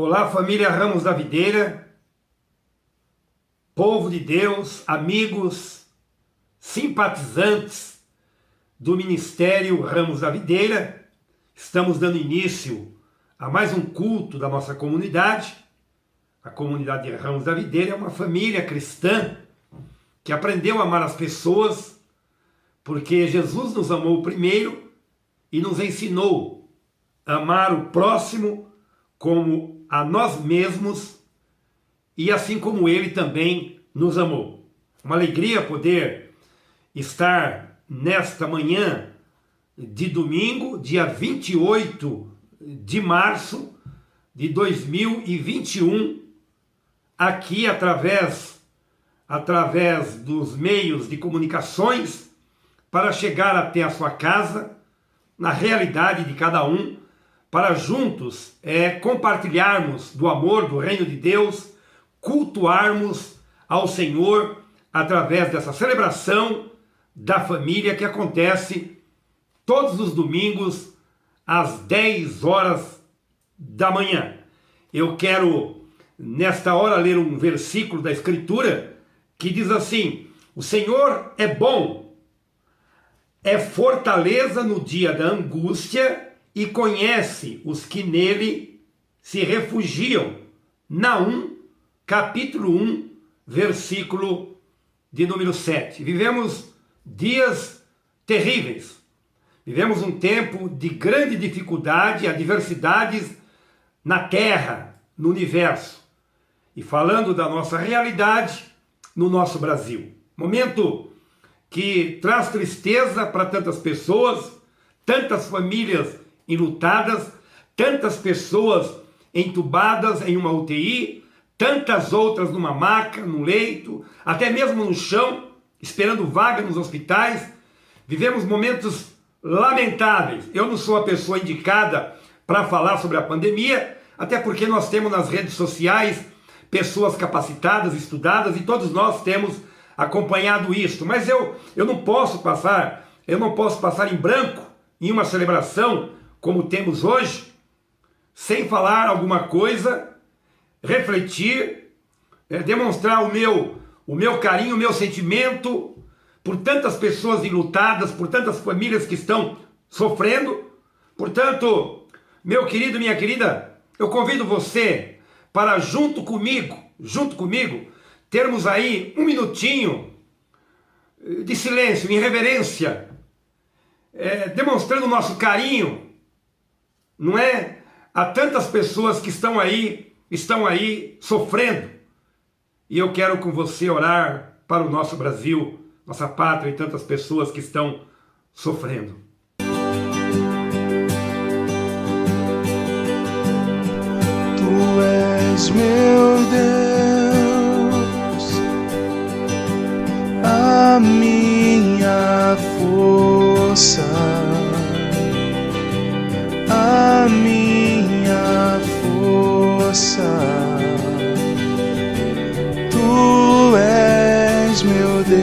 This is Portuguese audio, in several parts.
Olá, família Ramos da Videira, povo de Deus, amigos, simpatizantes do Ministério Ramos da Videira. Estamos dando início a mais um culto da nossa comunidade. A comunidade de Ramos da Videira é uma família cristã que aprendeu a amar as pessoas, porque Jesus nos amou primeiro e nos ensinou a amar o próximo como a nós mesmos, e assim como Ele também nos amou. Uma alegria poder estar nesta manhã de domingo, dia 28 de março de 2021, aqui através dos meios de comunicações, para chegar até a sua casa, na realidade de cada um, para juntos compartilharmos do amor do reino de Deus, cultuarmos ao Senhor através dessa celebração da família que acontece todos os domingos às 10 horas da manhã. Eu quero nesta hora ler um versículo da Escritura que diz assim: o Senhor é bom, é fortaleza no dia da angústia e conhece os que nele se refugiam. Naum, capítulo 1, versículo de número 7. Vivemos dias terríveis. Vivemos um tempo de grande dificuldade, adversidades na terra, no universo. E falando da nossa realidade no nosso Brasil. Momento que traz tristeza para tantas pessoas, tantas famílias enlutadas, tantas pessoas entubadas em uma UTI, tantas outras numa maca, no leito, até mesmo no chão, esperando vaga nos hospitais. Vivemos momentos lamentáveis. Eu não sou a pessoa indicada para falar sobre a pandemia, até porque nós temos nas redes sociais pessoas capacitadas, estudadas, e todos nós temos acompanhado isso. Mas eu não posso passar em branco em uma celebração como temos hoje, sem falar alguma coisa, refletir, demonstrar o meu carinho, o meu sentimento por tantas pessoas enlutadas, por tantas famílias que estão sofrendo. Portanto, meu querido, minha querida, eu convido você para junto comigo, termos aí um minutinho de silêncio, em reverência, demonstrando o nosso carinho, não é? Há tantas pessoas que estão aí sofrendo. E eu quero com você orar para o nosso Brasil, nossa pátria, e tantas pessoas que estão sofrendo. Tu és meu Deus, a minha força, a minha força. Tu és meu Deus,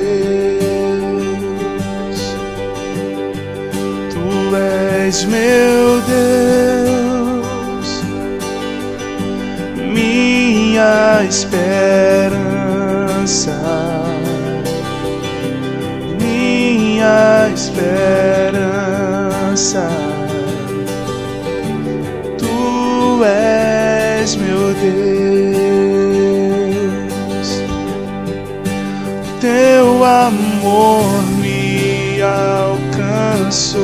tu és meu Deus, minha esperança, minha esperança. Tu és meu Deus, teu amor me alcançou,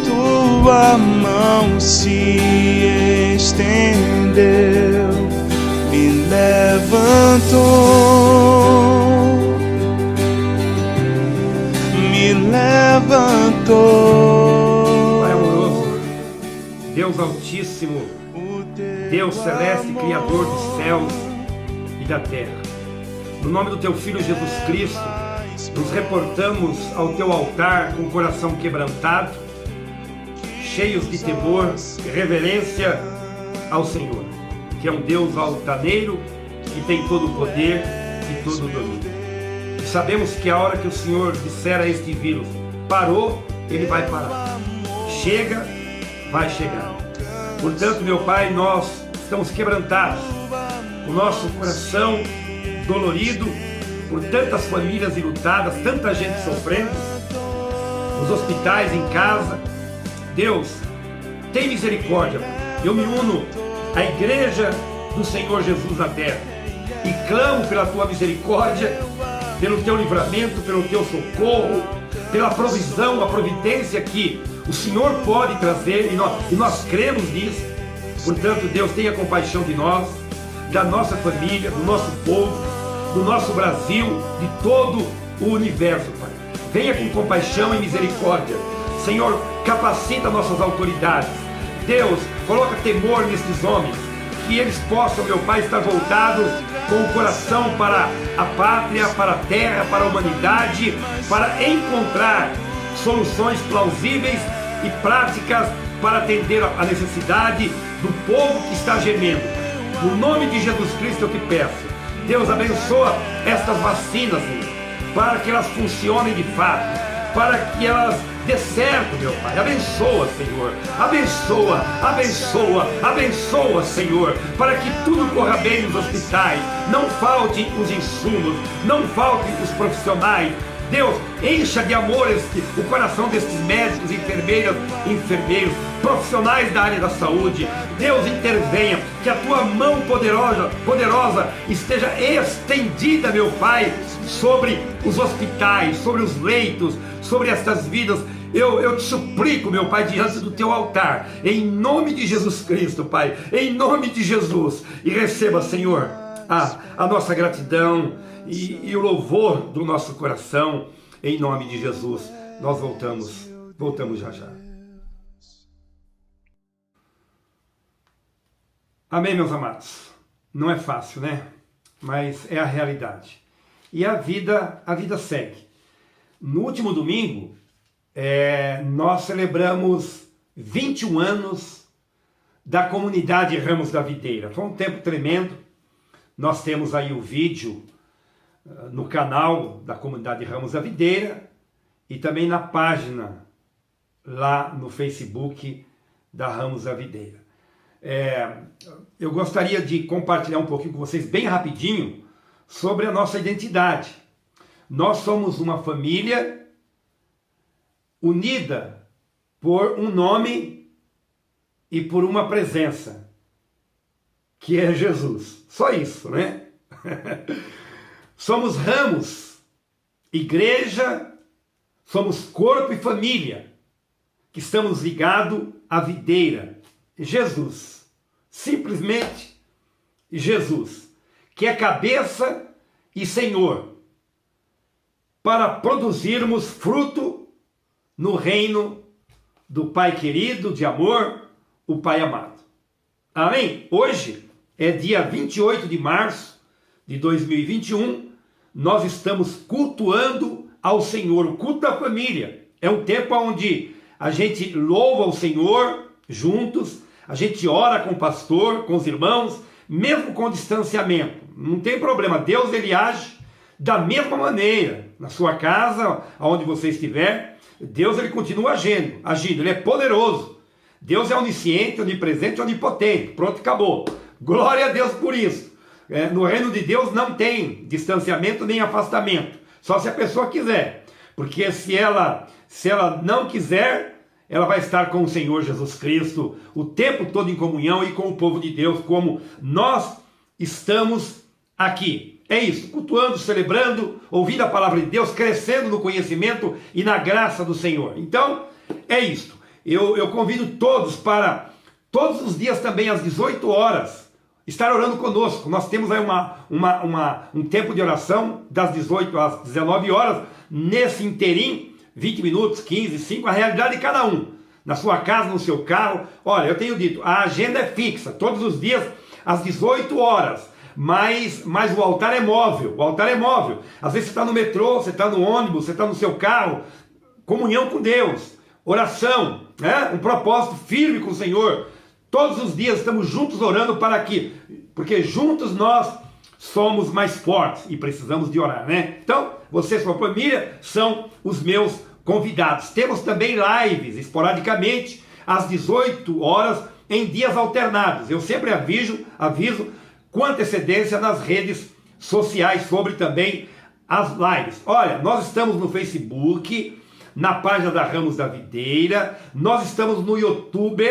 tua mão se estendeu, me levantou, me levantou. Pai amoroso, Deus Altíssimo, Deus Celeste, Criador dos céus e da terra, no nome do Teu Filho Jesus Cristo, nos reportamos ao Teu altar com o coração quebrantado, cheios de temor e reverência ao Senhor, que é um Deus altaneiro, que tem todo o poder e todo o domínio. E sabemos que a hora que o Senhor disser a este vírus, parou, Ele vai parar. Chega, vai chegar. Portanto, meu Pai, nós estamos quebrantados, o nosso coração dolorido por tantas famílias enlutadas, tanta gente sofrendo, nos hospitais, em casa. Deus, tem misericórdia. Eu me uno à igreja do Senhor Jesus na terra e clamo pela tua misericórdia, pelo teu livramento, pelo teu socorro, pela provisão, a providência que o Senhor pode trazer, e nós cremos nisso. Portanto, Deus, tenha compaixão de nós, da nossa família, do nosso povo, do nosso Brasil, de todo o universo, Pai. Venha com compaixão e misericórdia. Senhor, capacita nossas autoridades. Deus, coloca temor nestes homens, que eles possam, meu Pai, estar voltados com o coração para a pátria, para a terra, para a humanidade, para encontrar soluções plausíveis e práticas para atender a necessidade do povo que está gemendo. No nome de Jesus Cristo eu te peço. Deus, abençoa estas vacinas, Senhor, para que elas funcionem de fato, para que elas dê certo, meu Pai. Abençoa, Senhor. Abençoa, abençoa, abençoa, Senhor, para que tudo corra bem nos hospitais. Não faltem os insumos, não faltem os profissionais. Deus, encha de amor o coração destes médicos, enfermeiros, profissionais da área da saúde. Deus, intervenha, que a tua mão poderosa esteja estendida, meu Pai, sobre os hospitais, sobre os leitos, sobre estas vidas. Eu te suplico, meu Pai, diante do teu altar, em nome de Jesus Cristo, Pai, em nome de Jesus, e receba, Senhor, a nossa gratidão e o louvor do nosso coração, em nome de Jesus. Nós voltamos já já. Amém, meus amados? Não é fácil, né? Mas é a realidade. E a vida segue. No último domingo, nós celebramos 21 anos da comunidade Ramos da Videira. Foi um tempo tremendo. Nós temos aí o vídeo no canal da comunidade Ramos da Videira e também na página lá no Facebook da Ramos da Videira. Eu gostaria de compartilhar um pouquinho com vocês, bem rapidinho, sobre a nossa identidade. Nós somos uma família unida por um nome e por uma presença, que é Jesus. Só isso, né? Somos ramos, igreja, somos corpo e família, que estamos ligados à videira, Jesus. Simplesmente Jesus, que é cabeça e Senhor, para produzirmos fruto no reino do Pai querido, de amor, o Pai amado. Amém? Hoje é dia 28 de março de 2021, nós estamos cultuando ao Senhor, o culto da família. É um tempo onde a gente louva o Senhor juntos, a gente ora com o pastor, com os irmãos, mesmo com distanciamento. Não tem problema, Deus ele age da mesma maneira. Na sua casa, aonde você estiver, Deus ele continua agindo, ele é poderoso. Deus é onisciente, onipresente, onipotente. Pronto, acabou. Glória a Deus por isso. No reino de Deus não tem distanciamento nem afastamento, só se a pessoa quiser, porque se ela não quiser, ela vai estar com o Senhor Jesus Cristo o tempo todo em comunhão e com o povo de Deus, como nós estamos aqui. É isso, cultuando, celebrando, ouvindo a palavra de Deus, crescendo no conhecimento e na graça do Senhor. Então, é isso. Eu convido todos para, todos os dias também às 18 horas, estar orando conosco. Nós temos aí um tempo de oração das 18 às 19 horas, nesse interim, 20 minutos, 15, 5, a realidade de cada um. Na sua casa, no seu carro. Olha, eu tenho dito, a agenda é fixa, todos os dias às 18 horas. Mas o altar é móvel, Às vezes você está no metrô, você está no ônibus, você está no seu carro. Comunhão com Deus, oração, né? Um propósito firme com o Senhor. Todos os dias estamos juntos orando porque juntos nós somos mais fortes e precisamos de orar, né? Então, você e sua família são os meus convidados. Temos também lives, esporadicamente, às 18 horas, em dias alternados. Eu sempre aviso com antecedência nas redes sociais sobre também as lives. Olha, nós estamos no Facebook, na página da Ramos da Videira, nós estamos no YouTube,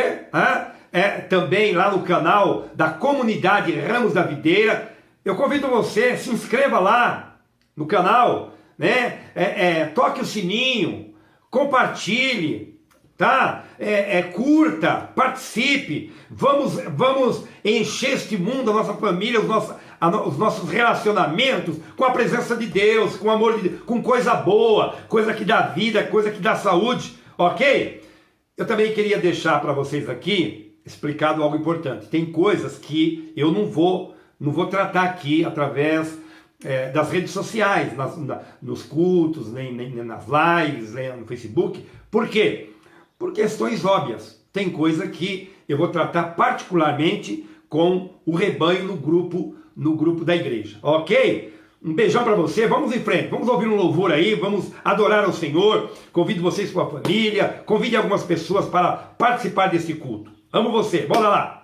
também lá no canal da comunidade Ramos da Videira. Eu convido você, se inscreva lá no canal, né? Toque o sininho, compartilhe, tá? Curta, participe, vamos encher este mundo, a nossa família, os nossos relacionamentos com a presença de Deus, com o amor de Deus, com coisa boa, coisa que dá vida, coisa que dá saúde, ok? Eu também queria deixar para vocês aqui explicado algo importante. Tem coisas que eu não vou tratar aqui através das redes sociais, nos cultos, nem nas lives, nem no Facebook. Por quê? Por questões óbvias. Tem coisa que eu vou tratar particularmente com o rebanho no grupo da igreja, ok? Um beijão para você, vamos em frente, vamos ouvir um louvor aí, vamos adorar ao Senhor. Convido vocês com a família, convide algumas pessoas para participar desse culto. Amo você, bora lá!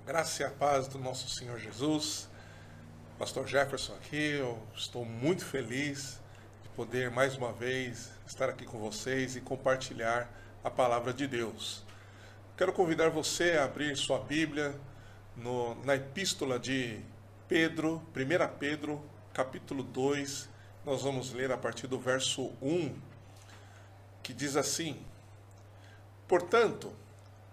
Graça e a paz do nosso Senhor Jesus. Pastor Jefferson aqui, eu estou muito feliz de poder mais uma vez estar aqui com vocês e compartilhar a palavra de Deus. Quero convidar você a abrir sua Bíblia na epístola de Pedro, 1 Pedro, capítulo 2. Nós vamos ler a partir do verso 1, que diz assim: Portanto,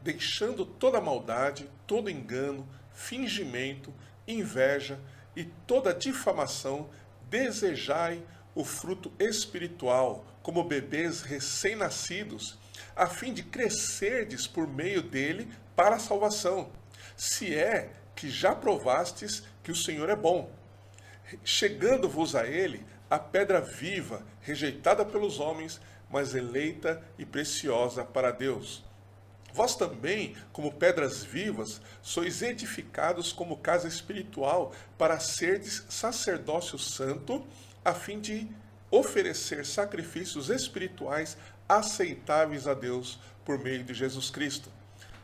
deixando toda maldade, todo engano, fingimento, inveja e toda difamação, desejai o fruto espiritual, como bebês recém-nascidos, a fim de crescerdes por meio dele para a salvação, se é que já provastes que o Senhor é bom. Chegando-vos a ele, a pedra viva, rejeitada pelos homens, mas eleita e preciosa para Deus. Vós também, como pedras vivas, sois edificados como casa espiritual, para serdes sacerdócio santo, a fim de oferecer sacrifícios espirituais aceitáveis a Deus por meio de Jesus Cristo.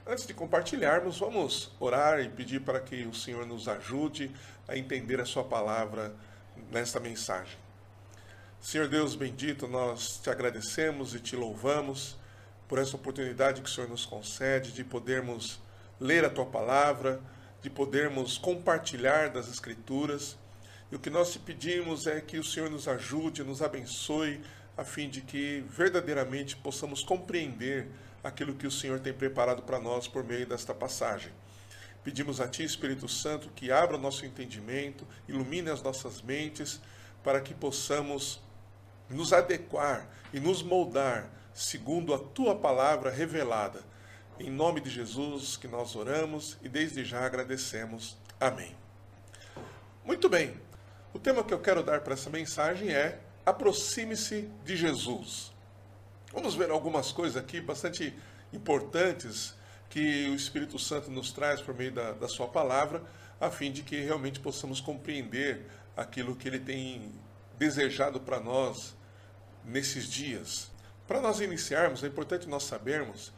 Antes de compartilharmos, vamos orar e pedir para que o Senhor nos ajude a entender a sua palavra nesta mensagem. Senhor Deus bendito, nós te agradecemos e te louvamos por essa oportunidade que o Senhor nos concede de podermos ler a Tua Palavra, de podermos compartilhar das Escrituras. E o que nós te pedimos é que o Senhor nos ajude, nos abençoe, a fim de que verdadeiramente possamos compreender aquilo que o Senhor tem preparado para nós por meio desta passagem. Pedimos a Ti, Espírito Santo, que abra o nosso entendimento, ilumine as nossas mentes, para que possamos nos adequar e nos moldar segundo a Tua palavra revelada. Em nome de Jesus que nós oramos e desde já agradecemos. Amém. Muito bem, o tema que eu quero dar para essa mensagem é aproxime-se de Jesus. Vamos ver algumas coisas aqui bastante importantes que o Espírito Santo nos traz por meio da sua palavra, a fim de que realmente possamos compreender aquilo que Ele tem desejado para nós nesses dias. Para nós iniciarmos, é importante nós sabermos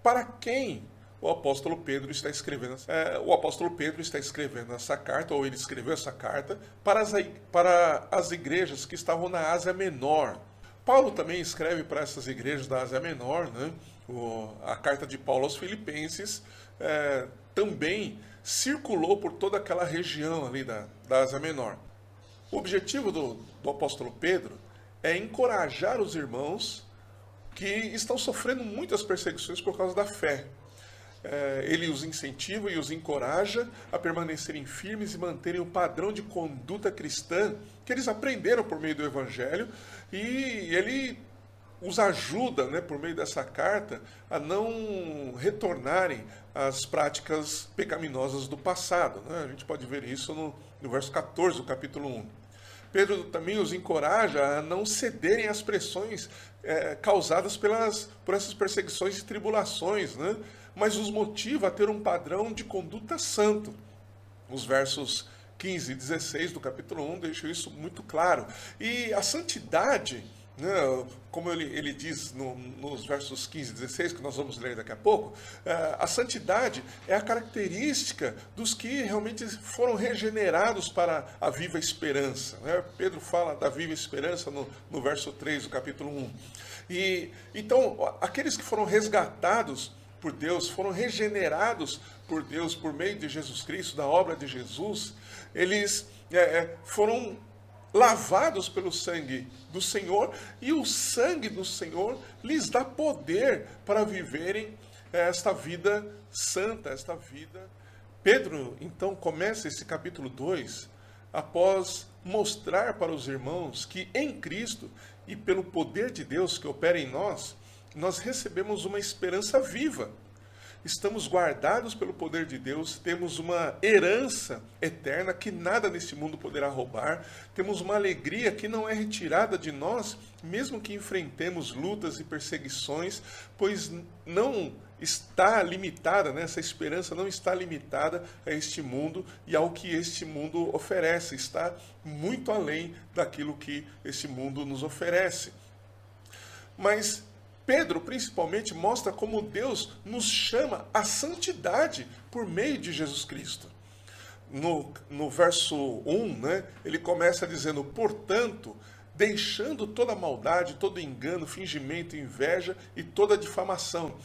para quem o apóstolo Pedro está escrevendo. O apóstolo Pedro está escrevendo essa carta, ou ele escreveu essa carta, para as igrejas que estavam na Ásia Menor. Paulo também escreve para essas igrejas da Ásia Menor, né? A carta de Paulo aos Filipenses também circulou por toda aquela região ali da Ásia Menor. O objetivo do apóstolo Pedro é encorajar os irmãos que estão sofrendo muitas perseguições por causa da fé. Ele os incentiva e os encoraja a permanecerem firmes e manterem o padrão de conduta cristã que eles aprenderam por meio do Evangelho, e ele os ajuda, né, por meio dessa carta, a não retornarem às práticas pecaminosas do passado, né? A gente pode ver isso no verso 14 do capítulo 1. Pedro também os encoraja a não cederem às pressões causadas por essas perseguições e tribulações, né? Mas os motiva a ter um padrão de conduta santo. Os versos 15 e 16 do capítulo 1 deixam isso muito claro. E a santidade, né, como ele diz nos versos 15 e 16, que nós vamos ler daqui a pouco, a santidade é a característica dos que realmente foram regenerados para a viva esperança, né? Pedro fala da viva esperança no verso 3 do capítulo 1. E então, aqueles que foram resgatados por Deus, foram regenerados por Deus por meio de Jesus Cristo, da obra de Jesus, eles foram lavados pelo sangue do Senhor, e o sangue do Senhor lhes dá poder para viverem esta vida santa, esta vida. Pedro, então, começa esse capítulo 2 após mostrar para os irmãos que em Cristo e pelo poder de Deus que opera em nós recebemos uma esperança viva. Estamos guardados pelo poder de Deus, temos uma herança eterna que nada neste mundo poderá roubar, temos uma alegria que não é retirada de nós, mesmo que enfrentemos lutas e perseguições, pois não está limitada, né? Essa esperança não está limitada a este mundo e ao que este mundo oferece, está muito além daquilo que este mundo nos oferece. Mas Pedro, principalmente, mostra como Deus nos chama à santidade por meio de Jesus Cristo. No verso 1, né, ele começa dizendo, portanto, deixando toda maldade, todo engano, fingimento, inveja e toda difamação.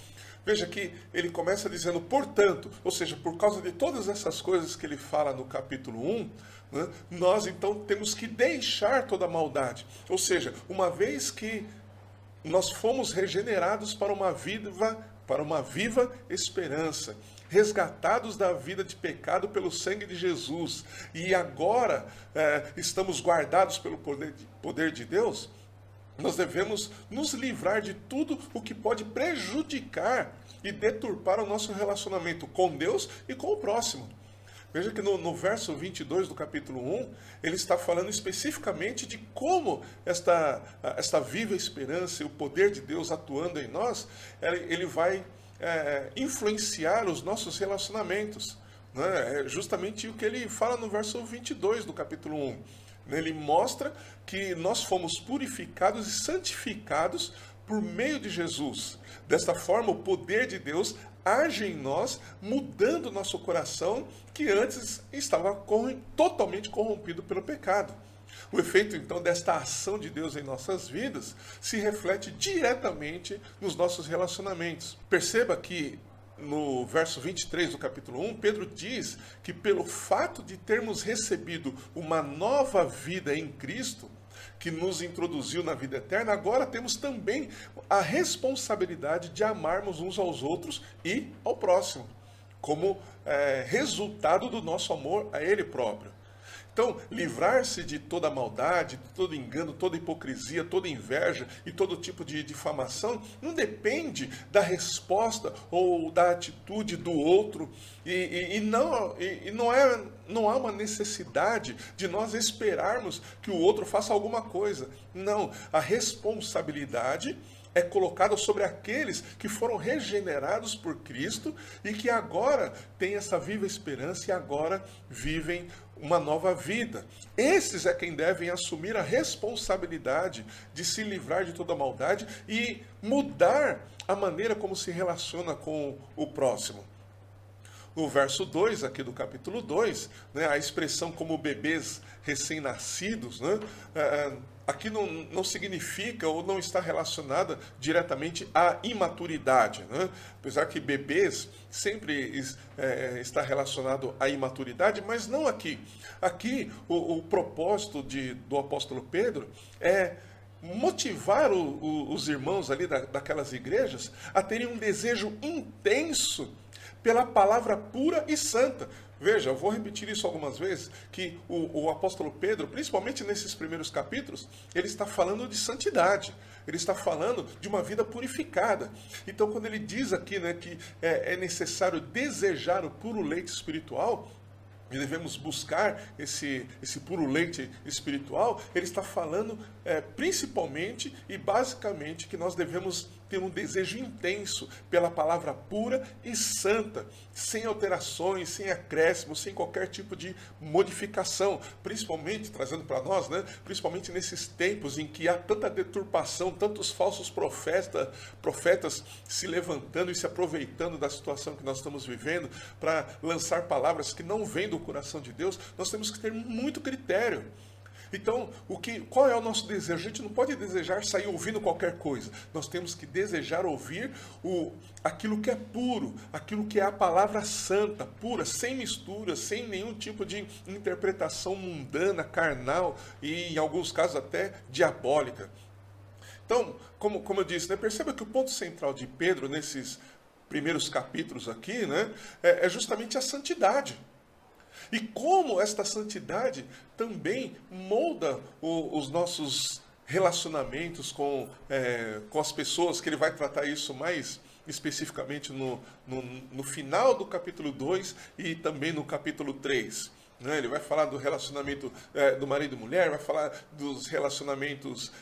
Veja que ele começa dizendo, portanto, ou seja, por causa de todas essas coisas que ele fala no capítulo 1, né, nós então temos que deixar toda maldade. Ou seja, uma vez que nós fomos regenerados para uma viva esperança, resgatados da vida de pecado pelo sangue de Jesus, e agora estamos guardados pelo poder de Deus, nós devemos nos livrar de tudo o que pode prejudicar e deturpar o nosso relacionamento com Deus e com o próximo. Veja que no verso 22 do capítulo 1, ele está falando especificamente de como esta viva esperança e o poder de Deus atuando em nós, ele vai influenciar os nossos relacionamentos. Né? É justamente o que ele fala no verso 22 do capítulo 1. Ele mostra que nós fomos purificados e santificados por meio de Jesus. Desta forma, o poder de Deus age em nós, mudando nosso coração, que antes estava totalmente corrompido pelo pecado. O efeito, então, desta ação de Deus em nossas vidas se reflete diretamente nos nossos relacionamentos. Perceba que no verso 23 do capítulo 1, Pedro diz que pelo fato de termos recebido uma nova vida em Cristo, que nos introduziu na vida eterna, agora temos também a responsabilidade de amarmos uns aos outros e ao próximo, como resultado do nosso amor a Ele próprio. Então, livrar-se de toda maldade, de todo engano, toda hipocrisia, toda inveja e todo tipo de difamação não depende da resposta ou da atitude do outro não há uma necessidade de nós esperarmos que o outro faça alguma coisa. Não, a responsabilidade é colocada sobre aqueles que foram regenerados por Cristo e que agora têm essa viva esperança e agora vivem uma nova vida. Esses é quem devem assumir a responsabilidade de se livrar de toda maldade e mudar a maneira como se relaciona com o próximo. No verso 2, aqui do capítulo 2, né, a expressão como bebês recém-nascidos, né, aqui não significa ou não está relacionada diretamente à imaturidade. Né? Apesar que bebês sempre está relacionado à imaturidade, mas não aqui. Aqui o propósito do apóstolo Pedro é motivar os irmãos ali daquelas igrejas a terem um desejo intenso pela palavra pura e santa. Veja, eu vou repetir isso algumas vezes, que o apóstolo Pedro, principalmente nesses primeiros capítulos, ele está falando de santidade, ele está falando de uma vida purificada. Então, quando ele diz aqui, né, que é necessário desejar o puro leite espiritual, e devemos buscar esse puro leite espiritual, ele está falando principalmente e basicamente que nós devemos ter um desejo intenso pela palavra pura e santa, sem alterações, sem acréscimos, sem qualquer tipo de modificação, principalmente, trazendo para nós, né, principalmente nesses tempos em que há tanta deturpação, tantos falsos profetas se levantando e se aproveitando da situação que nós estamos vivendo para lançar palavras que não vêm do coração de Deus. Nós temos que ter muito critério. Então, qual é o nosso desejo? A gente não pode desejar sair ouvindo qualquer coisa. Nós temos que desejar ouvir aquilo que é puro, aquilo que é a palavra santa, pura, sem mistura, sem nenhum tipo de interpretação mundana, carnal e, em alguns casos, até diabólica. Então, como eu disse, né, perceba que o ponto central de Pedro, nesses primeiros capítulos aqui, né, é justamente a santidade. E como esta santidade também molda os nossos relacionamentos com as pessoas, que ele vai tratar isso mais especificamente no final do capítulo 2 e também no capítulo 3. Né? Ele vai falar do relacionamento do marido e mulher, vai falar dos relacionamentos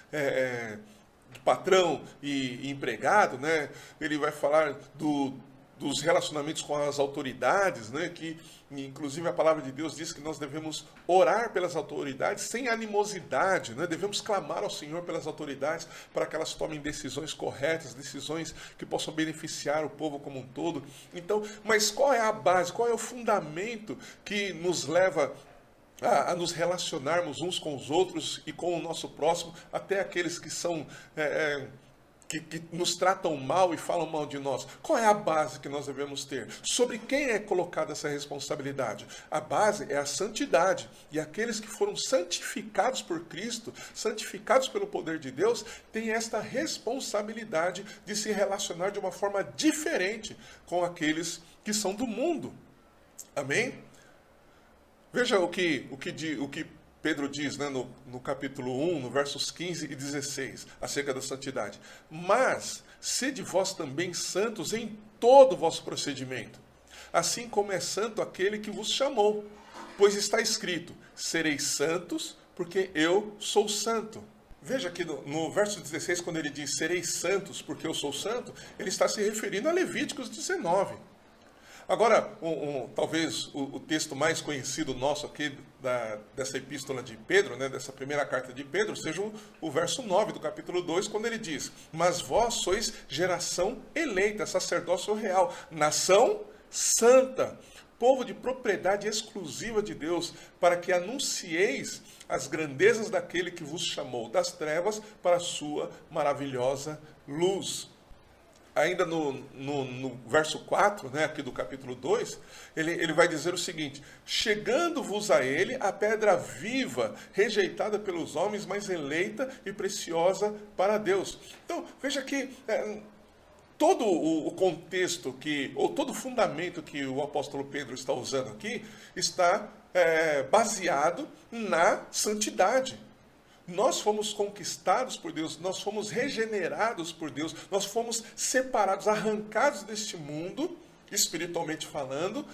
de patrão e empregado, né? Ele vai falar do dos relacionamentos com as autoridades, né, que inclusive a palavra de Deus diz que nós devemos orar pelas autoridades sem animosidade, né? Devemos clamar ao Senhor pelas autoridades para que elas tomem decisões corretas, decisões que possam beneficiar o povo como um todo. Então, mas qual é a base, qual é o fundamento que nos leva a nos relacionarmos uns com os outros e com o nosso próximo, até aqueles que são que nos tratam mal e falam mal de nós? Qual é a base que nós devemos ter? Sobre quem é colocada essa responsabilidade? A base é a santidade. E aqueles que foram santificados por Cristo, santificados pelo poder de Deus, têm esta responsabilidade de se relacionar de uma forma diferente com aqueles que são do mundo. Amém? Veja o que Pedro diz, né, no capítulo 1, no versos 15 e 16, acerca da santidade. Mas sede vós também santos em todo o vosso procedimento, assim como é santo aquele que vos chamou. Pois está escrito, sereis santos, porque eu sou santo. Veja que no verso 16, quando ele diz, sereis santos, porque eu sou santo, ele está se referindo a Levíticos 19. Agora, talvez o texto mais conhecido nosso aqui dessa epístola de Pedro, né, dessa primeira carta de Pedro, seja o verso 9 do capítulo 2, quando ele diz, mas vós sois geração eleita, sacerdócio real, nação santa, povo de propriedade exclusiva de Deus, para que anuncieis as grandezas daquele que vos chamou das trevas para a sua maravilhosa luz. Ainda no verso 4, né, aqui do capítulo 2, ele vai dizer o seguinte, chegando-vos a ele a pedra viva, rejeitada pelos homens, mas eleita e preciosa para Deus. Então, veja que todo o contexto, ou todo o fundamento que o apóstolo Pedro está usando aqui, está baseado na santidade. Nós fomos conquistados por Deus, nós fomos regenerados por Deus, nós fomos separados, arrancados deste mundo, espiritualmente falando,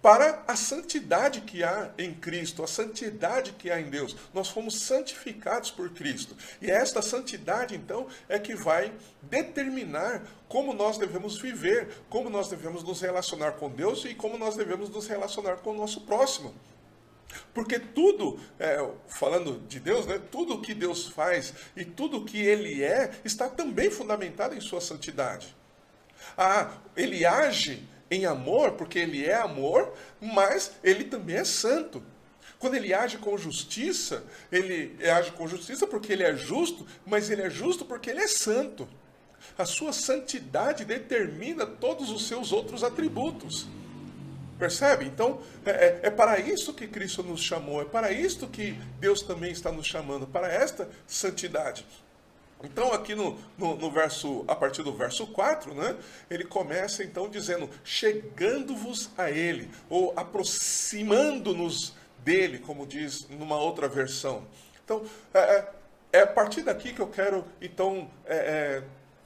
para a santidade que há em Cristo, a santidade que há em Deus. Nós fomos santificados por Cristo. E esta santidade, então, é que vai determinar como nós devemos viver, como nós devemos nos relacionar com Deus e como nós devemos nos relacionar com o nosso próximo. Porque tudo, falando de Deus, né, tudo que Deus faz e tudo que Ele está também fundamentado em sua santidade. Ele age em amor, porque Ele é amor, mas Ele também é santo. Quando Ele age com justiça, Ele age com justiça porque Ele é justo, mas Ele é justo porque Ele é santo. A sua santidade determina todos os seus outros atributos. Percebe? Então, é para isso que Cristo nos chamou, é para isso que Deus também está nos chamando, para esta santidade. Então, aqui no verso, a partir do verso 4, né, ele começa então dizendo, chegando-vos a Ele, ou aproximando-nos dele, como diz numa outra versão. Então, é a partir daqui que eu quero, então,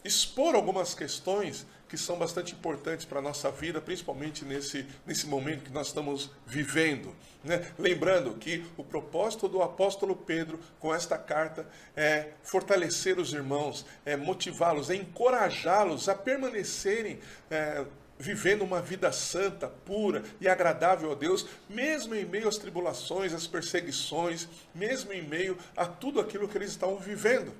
expor algumas questões que são bastante importantes para a nossa vida, principalmente nesse momento que nós estamos vivendo. Né? Lembrando que o propósito do apóstolo Pedro com esta carta é fortalecer os irmãos, é motivá-los, é encorajá-los a permanecerem vivendo uma vida santa, pura e agradável a Deus, mesmo em meio às tribulações, às perseguições, mesmo em meio a tudo aquilo que eles estavam vivendo.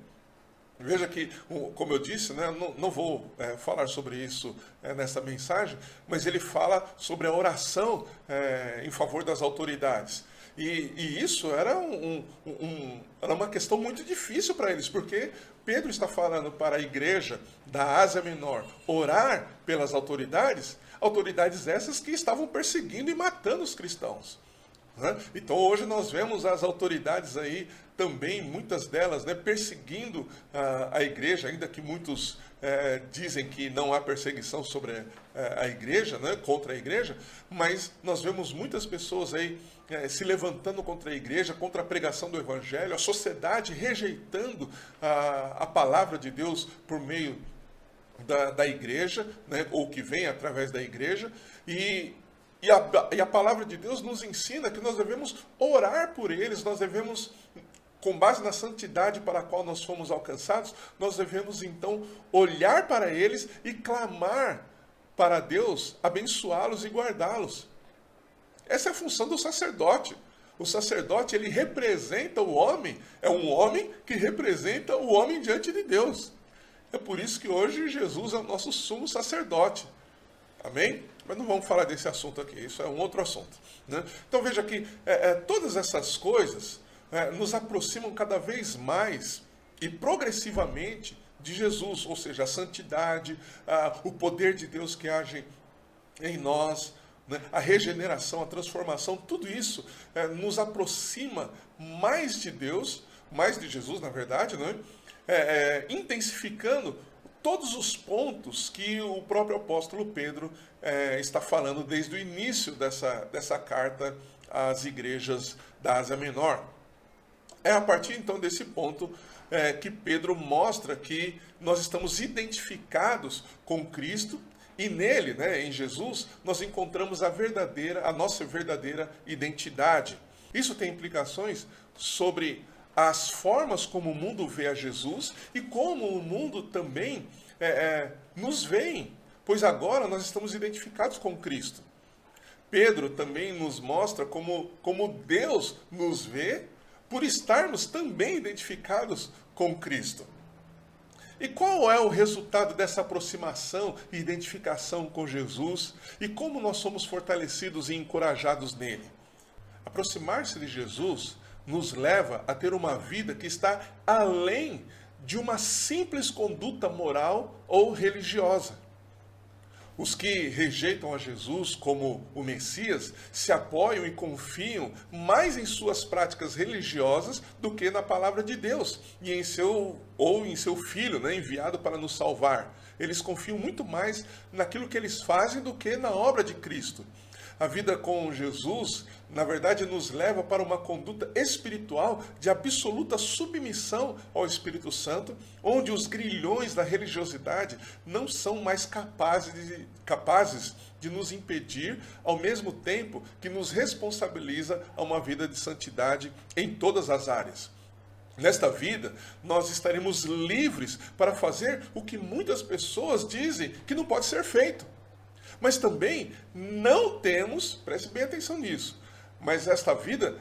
Veja que, como eu disse, né, não vou falar sobre isso nessa mensagem, mas ele fala sobre a oração em favor das autoridades. E isso era uma questão muito difícil para eles, porque Pedro está falando para a igreja da Ásia Menor orar pelas autoridades essas que estavam perseguindo e matando os cristãos. Então hoje nós vemos as autoridades aí também, muitas delas, né, perseguindo a igreja, ainda que muitos dizem que não há perseguição sobre a igreja, né, contra a igreja, mas nós vemos muitas pessoas aí se levantando contra a igreja, contra a pregação do evangelho, a sociedade rejeitando a palavra de Deus por meio da igreja, né, ou que vem através da igreja, e a palavra de Deus nos ensina que nós devemos orar por eles, nós devemos, com base na santidade para a qual nós fomos alcançados, nós devemos então olhar para eles e clamar para Deus abençoá-los e guardá-los. Essa é a função do sacerdote. O sacerdote, ele representa o homem, é um homem que representa o homem diante de Deus. É por isso que hoje Jesus é o nosso sumo sacerdote. Amém? Mas não vamos falar desse assunto aqui, isso é um outro assunto, né? Então veja que todas essas coisas nos aproximam cada vez mais e progressivamente de Jesus, ou seja, a santidade, o poder de Deus que age em nós, né? A regeneração, a transformação, tudo isso nos aproxima mais de Deus, mais de Jesus, na verdade, né? Intensificando todos os pontos que o próprio apóstolo Pedro está falando desde o início dessa carta às igrejas da Ásia Menor. É a partir então desse ponto que Pedro mostra que nós estamos identificados com Cristo e nele, né, em Jesus, nós encontramos a nossa verdadeira identidade. Isso tem implicações sobre as formas como o mundo vê a Jesus e como o mundo também nos vê, pois agora nós estamos identificados com Cristo. Pedro também nos mostra como Deus nos vê por estarmos também identificados com Cristo. E qual é o resultado dessa aproximação e identificação com Jesus e como nós somos fortalecidos e encorajados nele? Aproximar-se de Jesus nos leva a ter uma vida que está além de uma simples conduta moral ou religiosa. Os que rejeitam a Jesus como o Messias se apoiam e confiam mais em suas práticas religiosas do que na palavra de Deus e em seu Filho, né, enviado para nos salvar. Eles confiam muito mais naquilo que eles fazem do que na obra de Cristo. A vida com Jesus, na verdade, nos leva para uma conduta espiritual de absoluta submissão ao Espírito Santo, onde os grilhões da religiosidade não são mais capazes de nos impedir, ao mesmo tempo que nos responsabiliza a uma vida de santidade em todas as áreas. Nesta vida, nós estaremos livres para fazer o que muitas pessoas dizem que não pode ser feito. Mas também não temos, preste bem atenção nisso, mas nesta vida,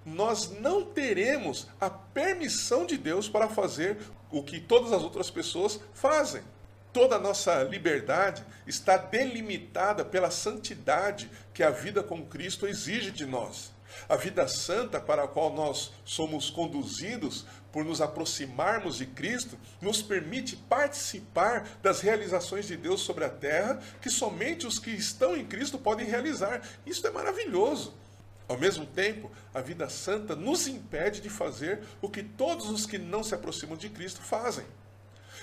nós não teremos a permissão de Deus para fazer o que todas as outras pessoas fazem. Toda a nossa liberdade está delimitada pela santidade que a vida com Cristo exige de nós. A vida santa para a qual nós somos conduzidos por nos aproximarmos de Cristo, nos permite participar das realizações de Deus sobre a terra, que somente os que estão em Cristo podem realizar. Isso é maravilhoso. Ao mesmo tempo, a vida santa nos impede de fazer o que todos os que não se aproximam de Cristo fazem.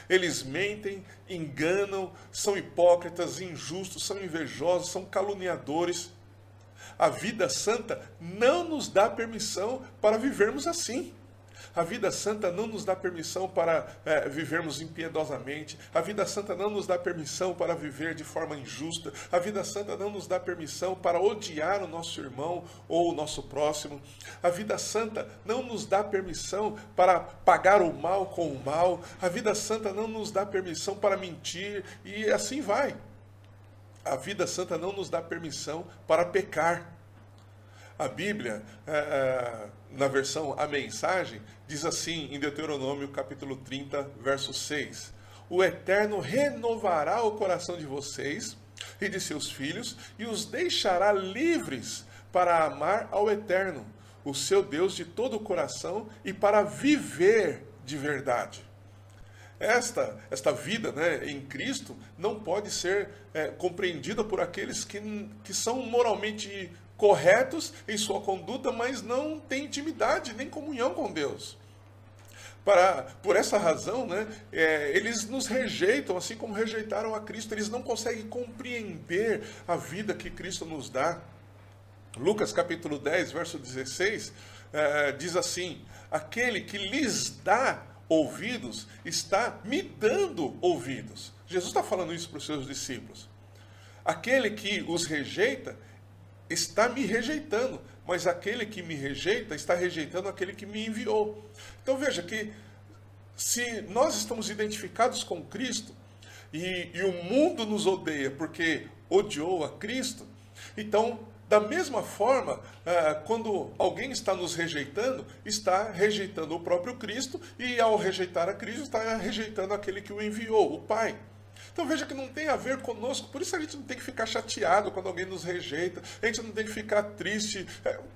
Eles mentem, enganam, são hipócritas, injustos, são invejosos, são caluniadores. A vida santa não nos dá permissão para vivermos assim. A vida santa não nos dá permissão para vivermos impiedosamente. A vida santa não nos dá permissão para viver de forma injusta. A vida santa não nos dá permissão para odiar o nosso irmão ou o nosso próximo. A vida santa não nos dá permissão para pagar o mal com o mal. A vida santa não nos dá permissão para mentir e assim vai. A vida santa não nos dá permissão para pecar. A Bíblia, na versão A Mensagem, diz assim em Deuteronômio capítulo 30, verso 6. O Eterno renovará o coração de vocês e de seus filhos e os deixará livres para amar ao Eterno, o seu Deus de todo o coração e para viver de verdade. Esta vida, né, em Cristo não pode ser compreendida por aqueles que são moralmente corretos em sua conduta, mas não têm intimidade nem comunhão com Deus. Por essa razão, né, eles nos rejeitam, assim como rejeitaram a Cristo. Eles não conseguem compreender a vida que Cristo nos dá. Lucas capítulo 10, verso 16, diz assim: aquele que lhes dá ouvidos está me dando ouvidos. Jesus está falando isso para os seus discípulos. Aquele que os rejeita está me rejeitando, mas aquele que me rejeita está rejeitando aquele que me enviou. Então veja que se nós estamos identificados com Cristo, e o mundo nos odeia porque odiou a Cristo, então, da mesma forma, quando alguém está nos rejeitando, está rejeitando o próprio Cristo, e ao rejeitar a Cristo, está rejeitando aquele que o enviou, o Pai. Então veja que não tem a ver conosco, por isso a gente não tem que ficar chateado quando alguém nos rejeita, a gente não tem que ficar triste,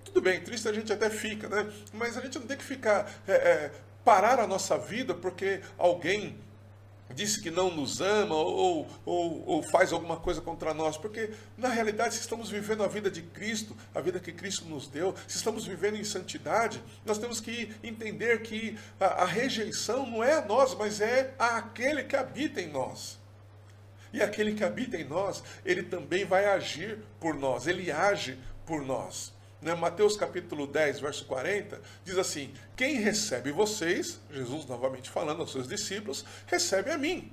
tudo bem, triste a gente até fica, né? Mas a gente não tem que ficar, parar a nossa vida porque alguém disse que não nos ama ou faz alguma coisa contra nós, porque na realidade se estamos vivendo a vida de Cristo, a vida que Cristo nos deu, se estamos vivendo em santidade, nós temos que entender que a rejeição não é a nós, mas é àquele que habita em nós. E aquele que habita em nós, ele também vai agir por nós, ele age por nós. Mateus capítulo 10, verso 40, diz assim: quem recebe vocês, Jesus novamente falando aos seus discípulos, recebe a mim.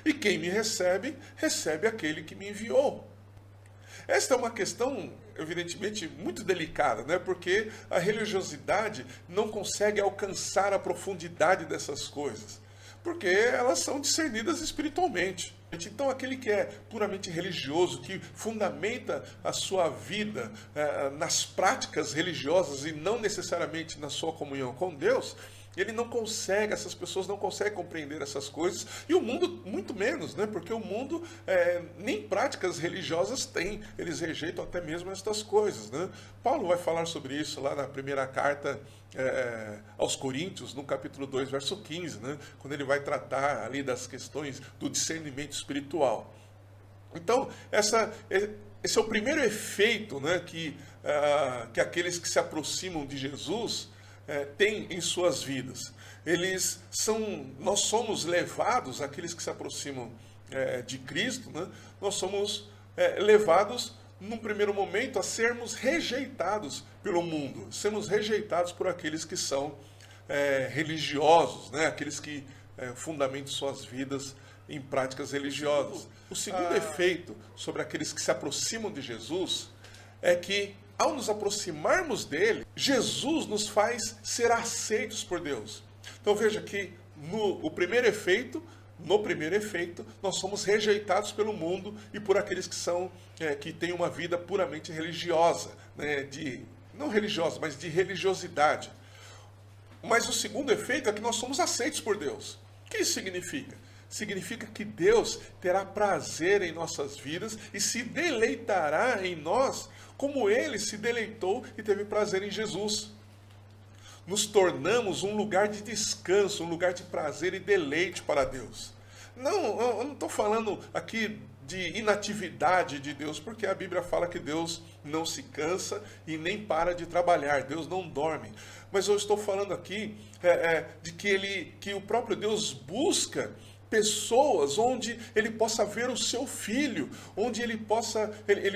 E quem me recebe, recebe aquele que me enviou. Esta é uma questão, evidentemente, muito delicada, né? Porque a religiosidade não consegue alcançar a profundidade dessas coisas, porque elas são discernidas espiritualmente. Então, aquele que é puramente religioso, que fundamenta a sua vida nas práticas religiosas e não necessariamente na sua comunhão com Deus, ele não consegue, essas pessoas não conseguem compreender essas coisas, e o mundo muito menos, né? Porque o mundo nem práticas religiosas tem, eles rejeitam até mesmo estas coisas, né? Paulo vai falar sobre isso lá na primeira carta aos Coríntios, no capítulo 2, verso 15, né? Quando ele vai tratar ali das questões do discernimento espiritual. Então, esse é o primeiro efeito, né, que aqueles que se aproximam de Jesus têm em suas vidas. Nós somos levados, aqueles que se aproximam de Cristo, né, nós somos levados num primeiro momento a sermos rejeitados pelo mundo, sermos rejeitados por aqueles que são religiosos, né, aqueles que fundamentam suas vidas em práticas religiosas. O segundo efeito sobre aqueles que se aproximam de Jesus é que, ao nos aproximarmos dele, Jesus nos faz ser aceitos por Deus. Então veja que no primeiro efeito, nós somos rejeitados pelo mundo e por aqueles que têm uma vida puramente religiosa, né, não religiosa, mas de religiosidade. Mas o segundo efeito é que nós somos aceitos por Deus. O que isso significa? Significa que Deus terá prazer em nossas vidas e se deleitará em nós como Ele se deleitou e teve prazer em Jesus. Nos tornamos um lugar de descanso, um lugar de prazer e deleite para Deus. Não, eu não estou falando aqui de inatividade de Deus, porque a Bíblia fala que Deus não se cansa e nem para de trabalhar, Deus não dorme. Mas eu estou falando aqui de que o próprio Deus busca pessoas onde ele possa ver o seu filho, onde ele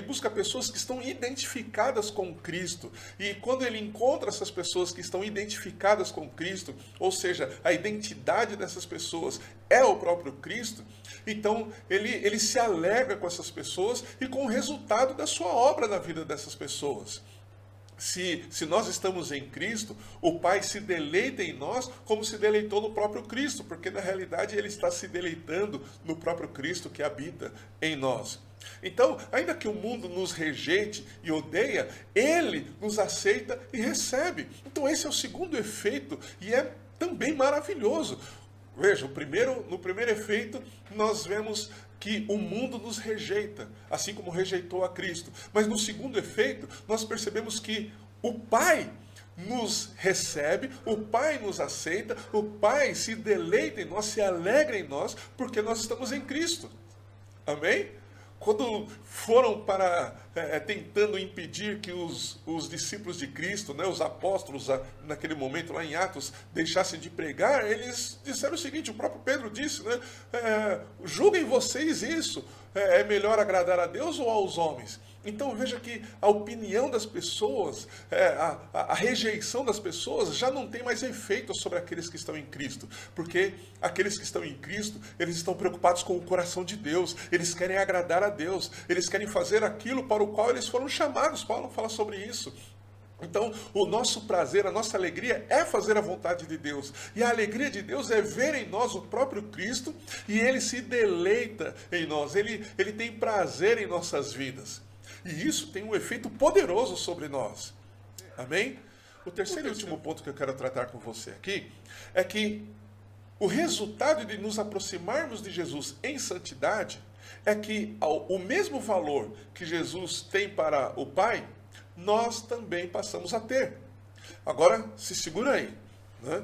busca pessoas que estão identificadas com Cristo, e quando ele encontra essas pessoas que estão identificadas com Cristo, ou seja, a identidade dessas pessoas é o próprio Cristo, então ele se alegra com essas pessoas e com o resultado da sua obra na vida dessas pessoas. Se nós estamos em Cristo, o Pai se deleita em nós como se deleitou no próprio Cristo, porque na realidade Ele está se deleitando no próprio Cristo que habita em nós. Então, ainda que o mundo nos rejeite e odeia, Ele nos aceita e recebe. Então esse é o segundo efeito e é também maravilhoso. Veja, no primeiro efeito nós vemos que o mundo nos rejeita, assim como rejeitou a Cristo. Mas no segundo efeito, nós percebemos que o Pai nos recebe, o Pai nos aceita, o Pai se deleita em nós, se alegra em nós, porque nós estamos em Cristo. Amém? Quando foram tentando impedir que os discípulos de Cristo, né, os apóstolos, naquele momento lá em Atos, deixassem de pregar, eles disseram o seguinte, o próprio Pedro disse, né, julguem vocês isso, é melhor agradar a Deus ou aos homens? Então veja que a opinião das pessoas, a rejeição das pessoas já não tem mais efeito sobre aqueles que estão em Cristo, porque aqueles que estão em Cristo, eles estão preocupados com o coração de Deus, eles querem agradar a Deus, eles querem fazer aquilo para o qual eles foram chamados. Paulo fala sobre isso. Então, o nosso prazer, a nossa alegria é fazer a vontade de Deus. E a alegria de Deus é ver em nós o próprio Cristo e Ele se deleita em nós. Ele tem prazer em nossas vidas. E isso tem um efeito poderoso sobre nós. Amém? O terceiro e último ponto que eu quero tratar com você aqui é que o resultado de nos aproximarmos de Jesus em santidade é que o mesmo valor que Jesus tem para o Pai, nós também passamos a ter. Agora, se segura aí, né?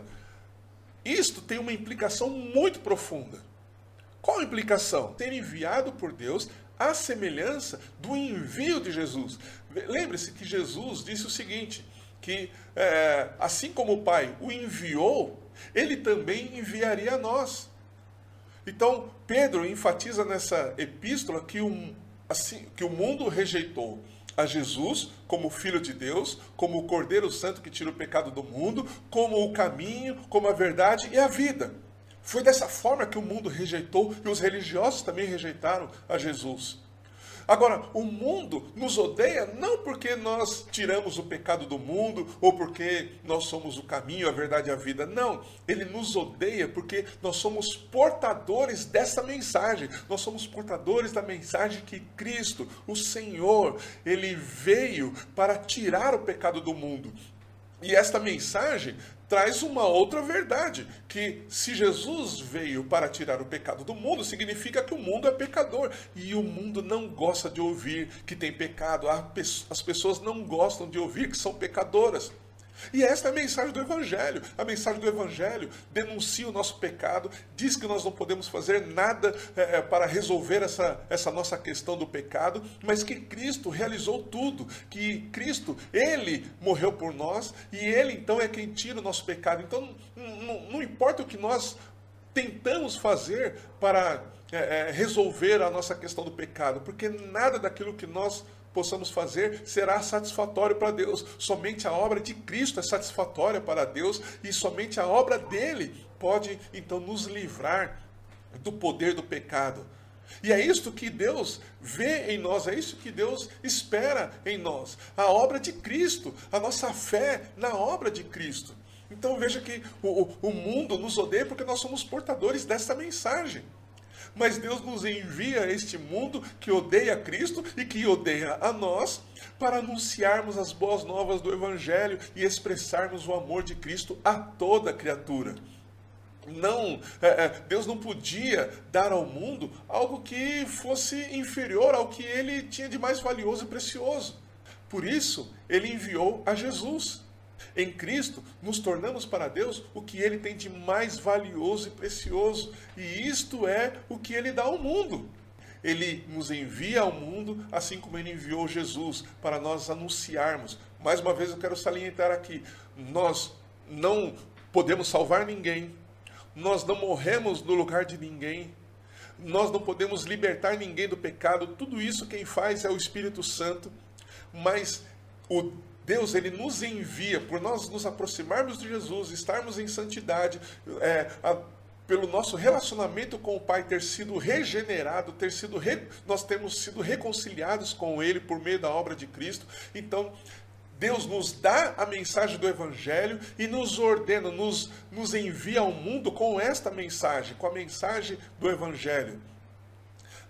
Isto tem uma implicação muito profunda. Qual a implicação? Ter enviado por Deus a semelhança do envio de Jesus. Lembre-se que Jesus disse o seguinte, que assim como o Pai o enviou, Ele também enviaria a nós. Então, Pedro enfatiza nessa epístola que o mundo rejeitou a Jesus como Filho de Deus, como o Cordeiro Santo que tira o pecado do mundo, como o caminho, como a verdade e a vida. Foi dessa forma que o mundo rejeitou e os religiosos também rejeitaram a Jesus. Agora, o mundo nos odeia não porque nós tiramos o pecado do mundo ou porque nós somos o caminho, a verdade e a vida. Não, ele nos odeia porque nós somos portadores dessa mensagem. Nós somos portadores da mensagem que Cristo, o Senhor, Ele veio para tirar o pecado do mundo. E esta mensagem traz uma outra verdade, que se Jesus veio para tirar o pecado do mundo, significa que o mundo é pecador. E o mundo não gosta de ouvir que tem pecado. As pessoas não gostam de ouvir que são pecadoras. E esta é a mensagem do Evangelho. A mensagem do Evangelho denuncia o nosso pecado, diz que nós não podemos fazer nada para resolver essa nossa questão do pecado, mas que Cristo realizou tudo, que Cristo, Ele morreu por nós e Ele então é quem tira o nosso pecado. Então não importa o que nós tentamos fazer para resolver a nossa questão do pecado, porque nada daquilo que nós possamos fazer será satisfatório para Deus. Somente a obra de Cristo é satisfatória para Deus e somente a obra dele pode então nos livrar do poder do pecado. E é isso que Deus vê em nós, é isso que Deus espera em nós. A obra de Cristo, a nossa fé na obra de Cristo. Então veja que o mundo nos odeia porque nós somos portadores dessa mensagem. Mas Deus nos envia a este mundo que odeia Cristo e que odeia a nós para anunciarmos as boas novas do Evangelho e expressarmos o amor de Cristo a toda criatura. Deus não podia dar ao mundo algo que fosse inferior ao que ele tinha de mais valioso e precioso. Por isso, ele enviou a Jesus. Em Cristo, nos tornamos para Deus o que Ele tem de mais valioso e precioso. E isto é o que Ele dá ao mundo. Ele nos envia ao mundo, assim como Ele enviou Jesus, para nós anunciarmos. Mais uma vez eu quero salientar aqui, nós não podemos salvar ninguém, nós não morremos no lugar de ninguém, nós não podemos libertar ninguém do pecado. Tudo isso quem faz é o Espírito Santo, mas Deus, Ele nos envia, por nós nos aproximarmos de Jesus, estarmos em santidade, pelo nosso relacionamento com o Pai ter sido regenerado, nós temos sido reconciliados com Ele por meio da obra de Cristo. Então, Deus nos dá a mensagem do Evangelho e nos ordena, nos envia ao mundo com esta mensagem, com a mensagem do Evangelho.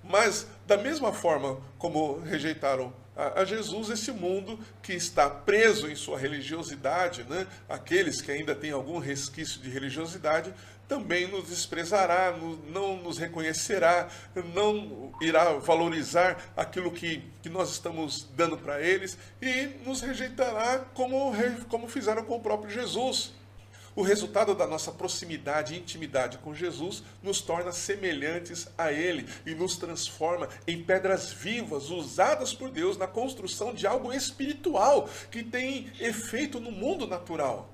Mas, da mesma forma como rejeitaram a Jesus, esse mundo que está preso em sua religiosidade, né? Aqueles que ainda têm algum resquício de religiosidade, também nos desprezará, não nos reconhecerá, não irá valorizar aquilo que nós estamos dando para eles e nos rejeitará como fizeram com o próprio Jesus. O resultado da nossa proximidade e intimidade com Jesus nos torna semelhantes a Ele e nos transforma em pedras vivas usadas por Deus na construção de algo espiritual que tem efeito no mundo natural.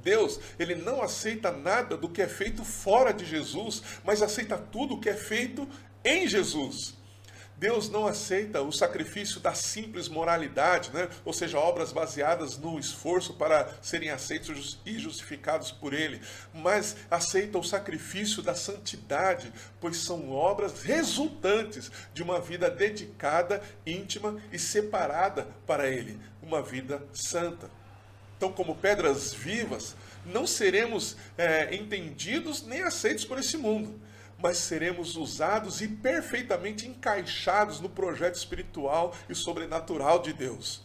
Deus, Ele não aceita nada do que é feito fora de Jesus, mas aceita tudo o que é feito em Jesus. Deus não aceita o sacrifício da simples moralidade, né? Ou seja, obras baseadas no esforço para serem aceitos e justificados por Ele, mas aceita o sacrifício da santidade, pois são obras resultantes de uma vida dedicada, íntima e separada para Ele. uma vida santa. Então, como pedras vivas, não seremos entendidos nem aceitos por esse mundo, mas seremos usados e perfeitamente encaixados no projeto espiritual e sobrenatural de Deus.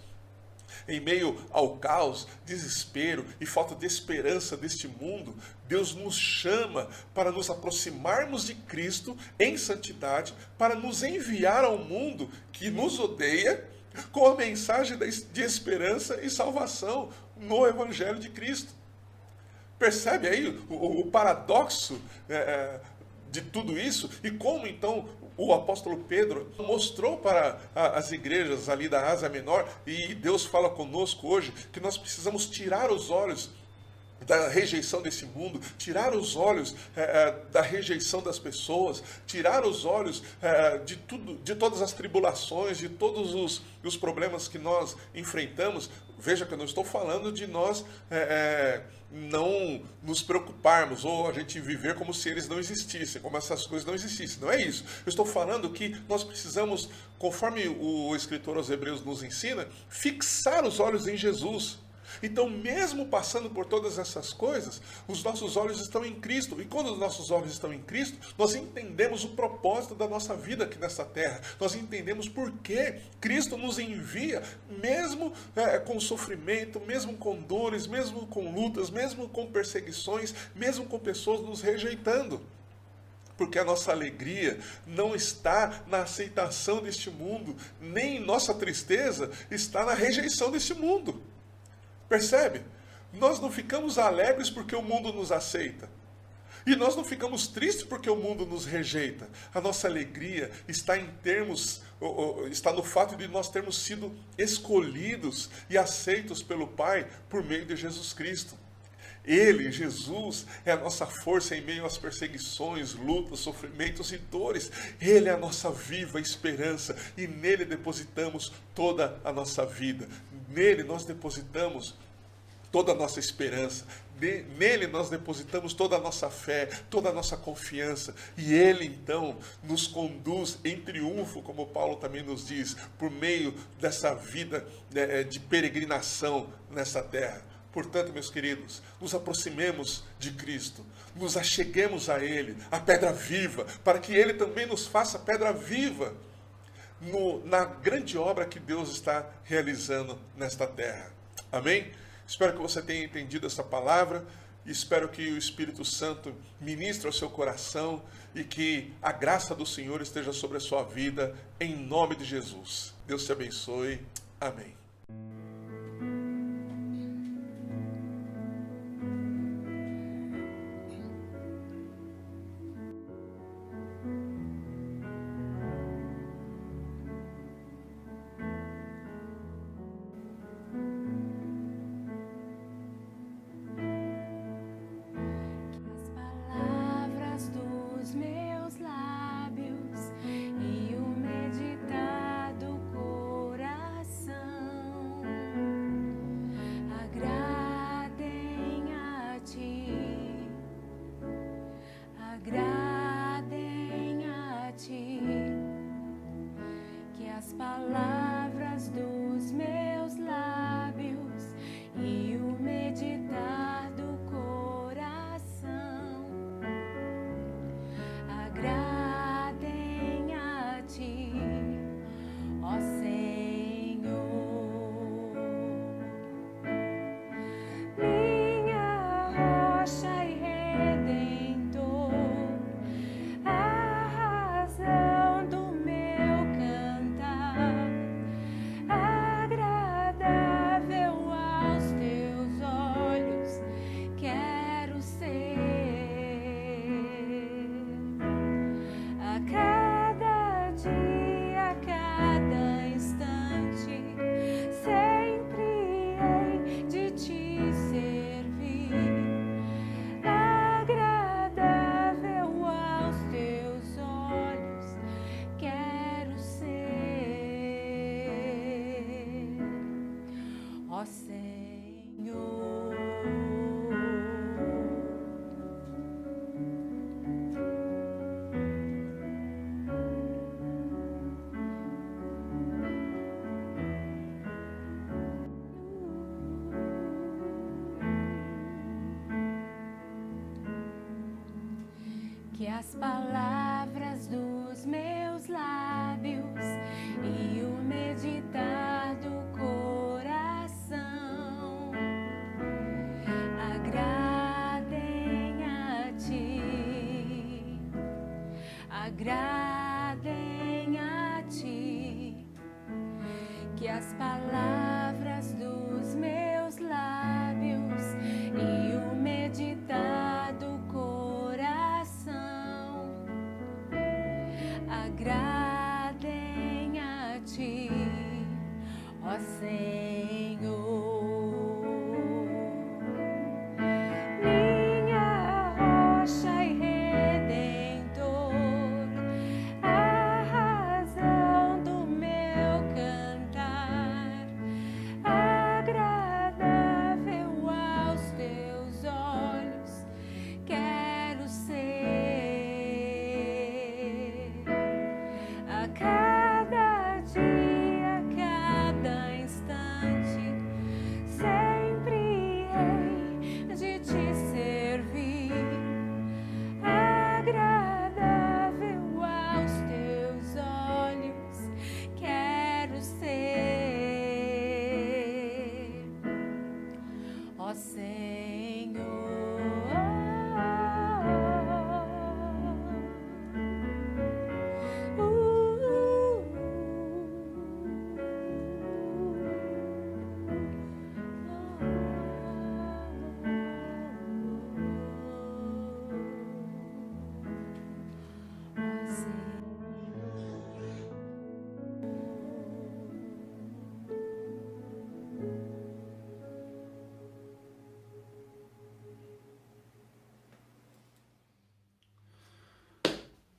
Em meio ao caos, desespero e falta de esperança deste mundo, Deus nos chama para nos aproximarmos de Cristo em santidade, para nos enviar ao mundo que nos odeia com a mensagem de esperança e salvação no Evangelho de Cristo. Percebe aí o paradoxo de tudo isso? E como então o apóstolo Pedro mostrou para as igrejas ali da Ásia Menor, e Deus fala conosco hoje, que nós precisamos tirar os olhos da rejeição desse mundo, tirar os olhos da rejeição das pessoas, tirar os olhos de tudo, de todas as tribulações, de todos os problemas que nós enfrentamos. Veja que eu não estou falando de nós não nos preocuparmos ou a gente viver como se eles não existissem, como essas coisas não existissem. Não é isso. Eu estou falando que nós precisamos, conforme o escritor aos Hebreus nos ensina, fixar os olhos em Jesus. Então, mesmo passando por todas essas coisas, os nossos olhos estão em Cristo. E quando os nossos olhos estão em Cristo, nós entendemos o propósito da nossa vida aqui nessa terra. Nós entendemos por que Cristo nos envia, mesmo com sofrimento, mesmo com dores, mesmo com lutas, mesmo com perseguições, mesmo com pessoas nos rejeitando. Porque a nossa alegria não está na aceitação deste mundo, nem nossa tristeza está na rejeição deste mundo. Percebe? Nós não ficamos alegres porque o mundo nos aceita. E nós não ficamos tristes porque o mundo nos rejeita. A nossa alegria está está no fato de nós termos sido escolhidos e aceitos pelo Pai por meio de Jesus Cristo. Ele, Jesus, é a nossa força em meio às perseguições, lutas, sofrimentos e dores. Ele é a nossa viva esperança e nele depositamos toda a nossa vida. Nele nós depositamos toda a nossa esperança. Nele nós depositamos toda a nossa fé, toda a nossa confiança. E Ele então nos conduz em triunfo, como Paulo também nos diz, por meio dessa vida de peregrinação nessa terra. Portanto, meus queridos, nos aproximemos de Cristo, nos acheguemos a Ele, a pedra viva, para que Ele também nos faça pedra viva na grande obra que Deus está realizando nesta terra. Amém? Espero que você tenha entendido essa palavra e espero que o Espírito Santo ministre ao seu coração e que a graça do Senhor esteja sobre a sua vida, em nome de Jesus. Deus te abençoe. Amém. E o meditar do coração que as palavras dos meus lábios e o meditar do coração agradem a ti, agradem a ti, que as palavras dos meus lábios e o meditar do coração agradem a ti, ó Senhor. Minha rocha e redentor, a razão do meu cantar, agradável aos teus olhos, quero ser. A cada dia, a cada instante, sempre hei de te servir, agradável aos teus olhos, quero ser, ó Senhor.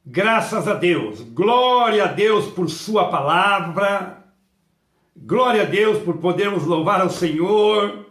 Graças a Deus, glória a Deus por sua palavra, glória a Deus por podermos louvar ao Senhor,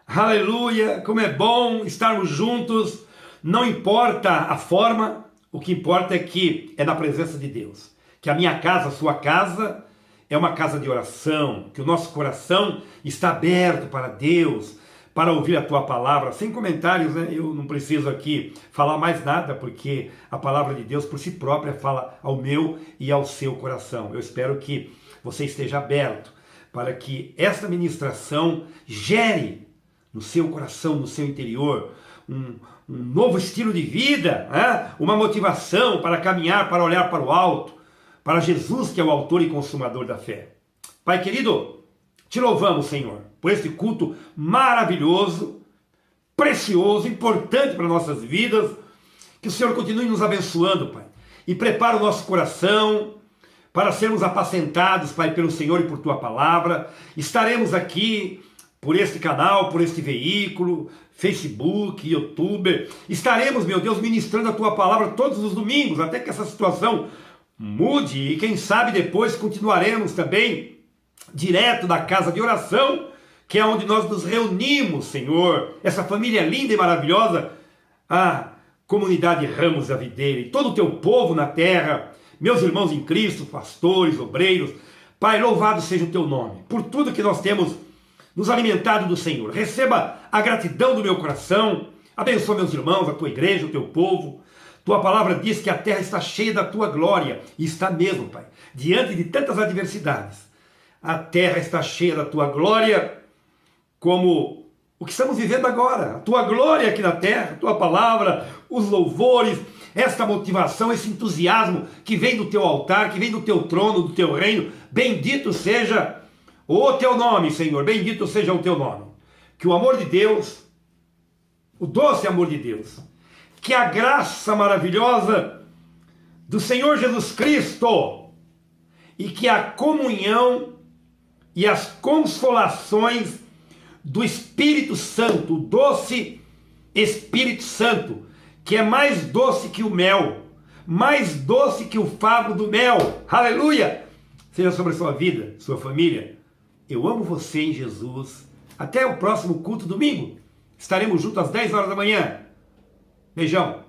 aleluia, como é bom estarmos juntos, não importa a forma, o que importa é que é na presença de Deus, que a minha casa, a sua casa, é uma casa de oração, que o nosso coração está aberto para Deus, para ouvir a tua palavra, sem comentários, né? Eu não preciso aqui falar mais nada, porque a palavra de Deus por si própria fala ao meu e ao seu coração. Eu espero que você esteja aberto para que esta ministração gere no seu coração, no seu interior, um novo estilo de vida, né? Uma motivação para caminhar, para olhar para o alto, para Jesus, que é o autor e consumador da fé. Pai querido, te louvamos, Senhor, por este culto maravilhoso, precioso, importante para nossas vidas. Que o Senhor continue nos abençoando, Pai, e prepara o nosso coração para sermos apacentados, Pai, pelo Senhor e por Tua palavra. Estaremos aqui por este canal, por este veículo, Facebook, YouTube. Estaremos, meu Deus, ministrando a Tua palavra todos os domingos, até que essa situação mude, e quem sabe depois continuaremos também direto da casa de oração, que é onde nós nos reunimos, Senhor, essa família linda e maravilhosa, a comunidade Ramos da Videira, e todo o teu povo na terra, meus irmãos em Cristo, pastores, obreiros. Pai, louvado seja o teu nome, por tudo que nós temos nos alimentado do Senhor. Receba a gratidão do meu coração, abençoa meus irmãos, a tua igreja, o teu povo. Tua palavra diz que a terra está cheia da tua glória, e está mesmo, Pai, diante de tantas adversidades. A terra está cheia da tua glória, como o que estamos vivendo agora. A tua glória aqui na terra, a tua palavra, os louvores, esta motivação, esse entusiasmo que vem do teu altar, que vem do teu trono, do teu reino. Bendito seja o teu nome, Senhor, bendito seja o teu nome. Que o amor de Deus, o doce amor de Deus, que a graça maravilhosa do Senhor Jesus Cristo e que a comunhão e as consolações do Espírito Santo, o doce Espírito Santo, que é mais doce que o mel, mais doce que o favo do mel, aleluia, seja sobre a sua vida, sua família. Eu amo você em Jesus. Até o próximo culto domingo. Estaremos juntos às 10 horas da manhã. Beijão.